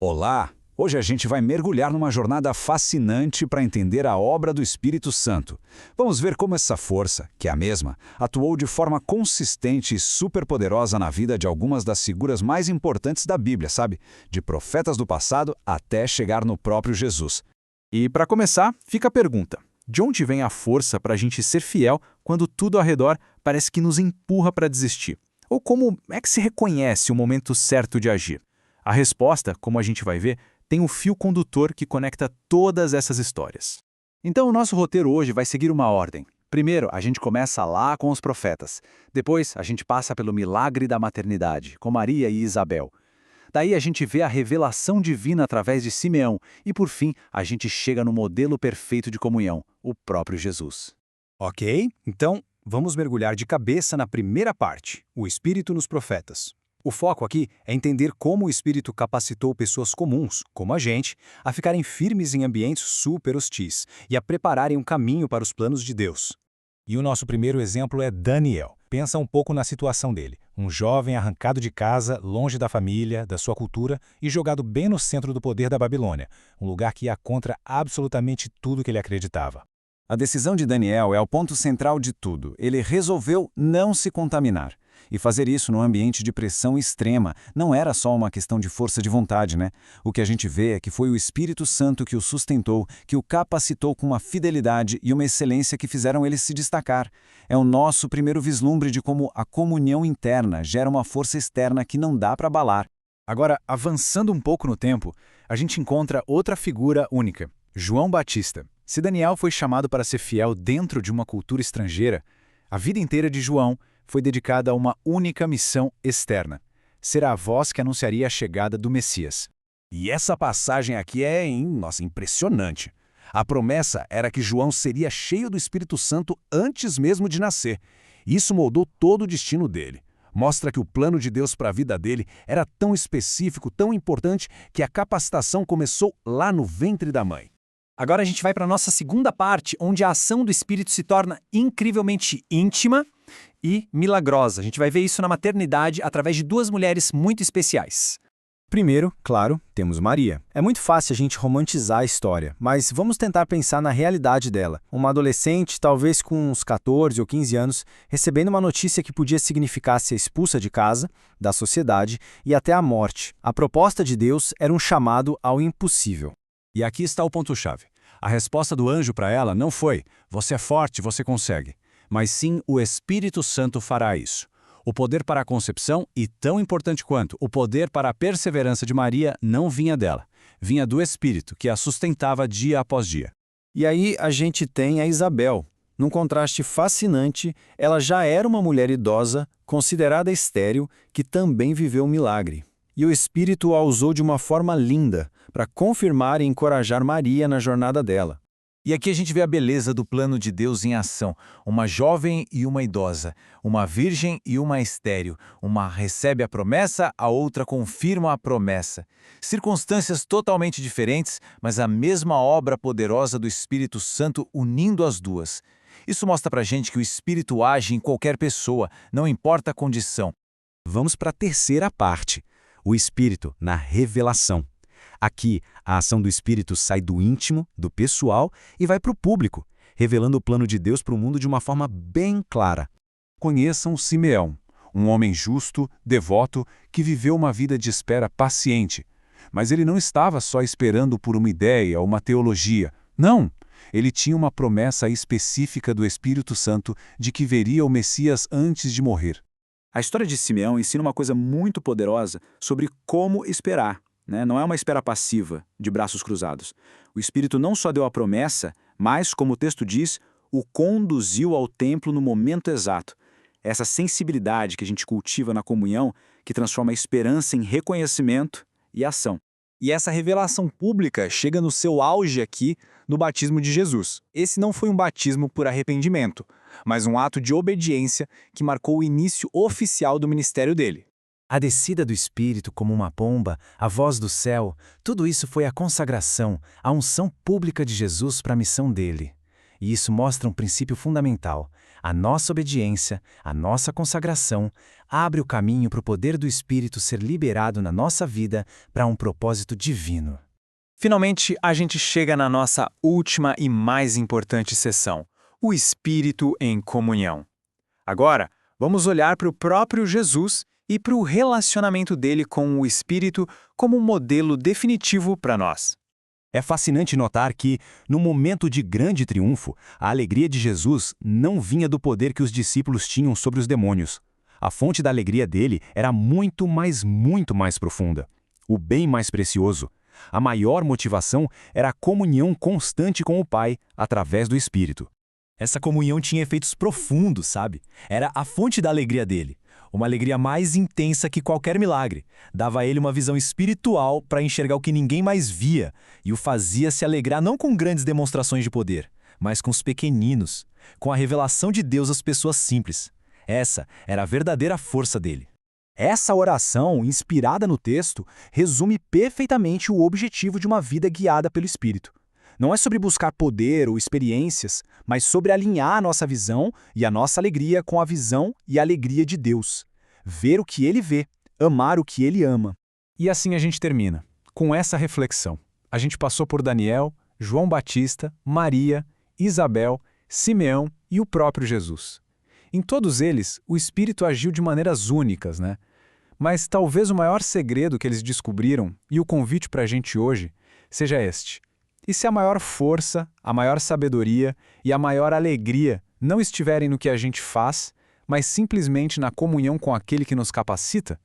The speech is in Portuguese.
Olá! Hoje a gente vai mergulhar numa jornada fascinante para entender a obra do Espírito Santo. Vamos ver como essa força, que é a mesma, atuou de forma consistente e superpoderosa na vida de algumas das figuras mais importantes da Bíblia, sabe? De profetas do passado até chegar no próprio Jesus. E para começar, fica a pergunta: de onde vem a força para a gente ser fiel quando tudo ao redor parece que nos empurra para desistir? Ou como é que se reconhece o momento certo de agir? A resposta, como a gente vai ver, tem um fio condutor que conecta todas essas histórias. Então, o nosso roteiro hoje vai seguir uma ordem. Primeiro, a gente começa lá com os profetas. Depois, a gente passa pelo milagre da maternidade, com Maria e Isabel. Daí a gente vê a revelação divina através de Simeão. E por fim, a gente chega no modelo perfeito de comunhão, o próprio Jesus. Ok, então vamos mergulhar de cabeça na primeira parte, o Espírito nos profetas. O foco aqui é entender como o Espírito capacitou pessoas comuns, como a gente, a ficarem firmes em ambientes super hostis e a prepararem um caminho para os planos de Deus. E o nosso primeiro exemplo é Daniel. Pensa um pouco na situação dele. Um jovem arrancado de casa, longe da família, da sua cultura e jogado bem no centro do poder da Babilônia, um lugar que ia contra absolutamente tudo que ele acreditava. A decisão de Daniel é o ponto central de tudo. Ele resolveu não se contaminar. E fazer isso num ambiente de pressão extrema não era só uma questão de força de vontade, né? O que a gente vê é que foi o Espírito Santo que o sustentou, que o capacitou com uma fidelidade e uma excelência que fizeram ele se destacar. É o nosso primeiro vislumbre de como a comunhão interna gera uma força externa que não dá para abalar. Agora, avançando um pouco no tempo, a gente encontra outra figura única, João Batista. Se Daniel foi chamado para ser fiel dentro de uma cultura estrangeira, a vida inteira de João foi dedicada a uma única missão externa: ser a voz que anunciaria a chegada do Messias. E essa passagem aqui é, impressionante. A promessa era que João seria cheio do Espírito Santo antes mesmo de nascer. Isso moldou todo o destino dele. Mostra que o plano de Deus para a vida dele era tão específico, tão importante, que a capacitação começou lá no ventre da mãe. Agora a gente vai para a nossa segunda parte, onde a ação do Espírito se torna incrivelmente íntima e milagrosa. A gente vai ver isso na maternidade através de duas mulheres muito especiais. Primeiro, claro, temos Maria. É muito fácil a gente romantizar a história, mas vamos tentar pensar na realidade dela. Uma adolescente, talvez com uns 14 ou 15 anos, recebendo uma notícia que podia significar ser expulsa de casa, da sociedade e até a morte. A proposta de Deus era um chamado ao impossível. E aqui está o ponto-chave. A resposta do anjo para ela não foi: você é forte, você consegue. Mas sim, o Espírito Santo fará isso. O poder para a concepção, e tão importante quanto o poder para a perseverança de Maria, não vinha dela. Vinha do Espírito, que a sustentava dia após dia. E aí a gente tem a Isabel. Num contraste fascinante, ela já era uma mulher idosa, considerada estéril, que também viveu um milagre. E o Espírito a usou de uma forma linda, para confirmar e encorajar Maria na jornada dela. E aqui a gente vê a beleza do plano de Deus em ação. Uma jovem e uma idosa, uma virgem e uma estéril. Uma recebe a promessa, a outra confirma a promessa. Circunstâncias totalmente diferentes, mas a mesma obra poderosa do Espírito Santo unindo as duas. Isso mostra pra gente que o Espírito age em qualquer pessoa, não importa a condição. Vamos para a terceira parte, o Espírito na revelação. Aqui, a ação do Espírito sai do íntimo, do pessoal, e vai para o público, revelando o plano de Deus para o mundo de uma forma bem clara. Conheçam Simeão, um homem justo, devoto, que viveu uma vida de espera paciente. Mas ele não estava só esperando por uma ideia ou uma teologia. Não! Ele tinha uma promessa específica do Espírito Santo de que veria o Messias antes de morrer. A história de Simeão ensina uma coisa muito poderosa sobre como esperar. Não é uma espera passiva, de braços cruzados. O Espírito não só deu a promessa, mas, como o texto diz, o conduziu ao templo no momento exato. Essa sensibilidade que a gente cultiva na comunhão, que transforma a esperança em reconhecimento e ação. E essa revelação pública chega no seu auge aqui no batismo de Jesus. Esse não foi um batismo por arrependimento, mas um ato de obediência que marcou o início oficial do ministério dele. A descida do Espírito como uma pomba, a voz do céu, tudo isso foi a consagração, a unção pública de Jesus para a missão dele. E isso mostra um princípio fundamental. A nossa obediência, a nossa consagração, abre o caminho para o poder do Espírito ser liberado na nossa vida para um propósito divino. Finalmente, a gente chega na nossa última e mais importante sessão, o Espírito em comunhão. Agora, vamos olhar para o próprio Jesus e para o relacionamento dele com o Espírito como um modelo definitivo para nós. É fascinante notar que, no momento de grande triunfo, a alegria de Jesus não vinha do poder que os discípulos tinham sobre os demônios. A fonte da alegria dele era muito mais profunda. O bem mais precioso. A maior motivação era a comunhão constante com o Pai, através do Espírito. Essa comunhão tinha efeitos profundos, sabe? Era a fonte da alegria dele. Uma alegria mais intensa que qualquer milagre. Dava a ele uma visão espiritual para enxergar o que ninguém mais via e o fazia se alegrar não com grandes demonstrações de poder, mas com os pequeninos, com a revelação de Deus às pessoas simples. Essa era a verdadeira força dele. Essa oração, inspirada no texto, resume perfeitamente o objetivo de uma vida guiada pelo Espírito. Não é sobre buscar poder ou experiências, mas sobre alinhar a nossa visão e a nossa alegria com a visão e a alegria de Deus. Ver o que Ele vê, amar o que Ele ama. E assim a gente termina, com essa reflexão. A gente passou por Daniel, João Batista, Maria, Isabel, Simeão e o próprio Jesus. Em todos eles, o Espírito agiu de maneiras únicas, né? Mas talvez o maior segredo que eles descobriram, e o convite para a gente hoje, seja este. E se a maior força, a maior sabedoria e a maior alegria não estiverem no que a gente faz, mas simplesmente na comunhão com aquele que nos capacita?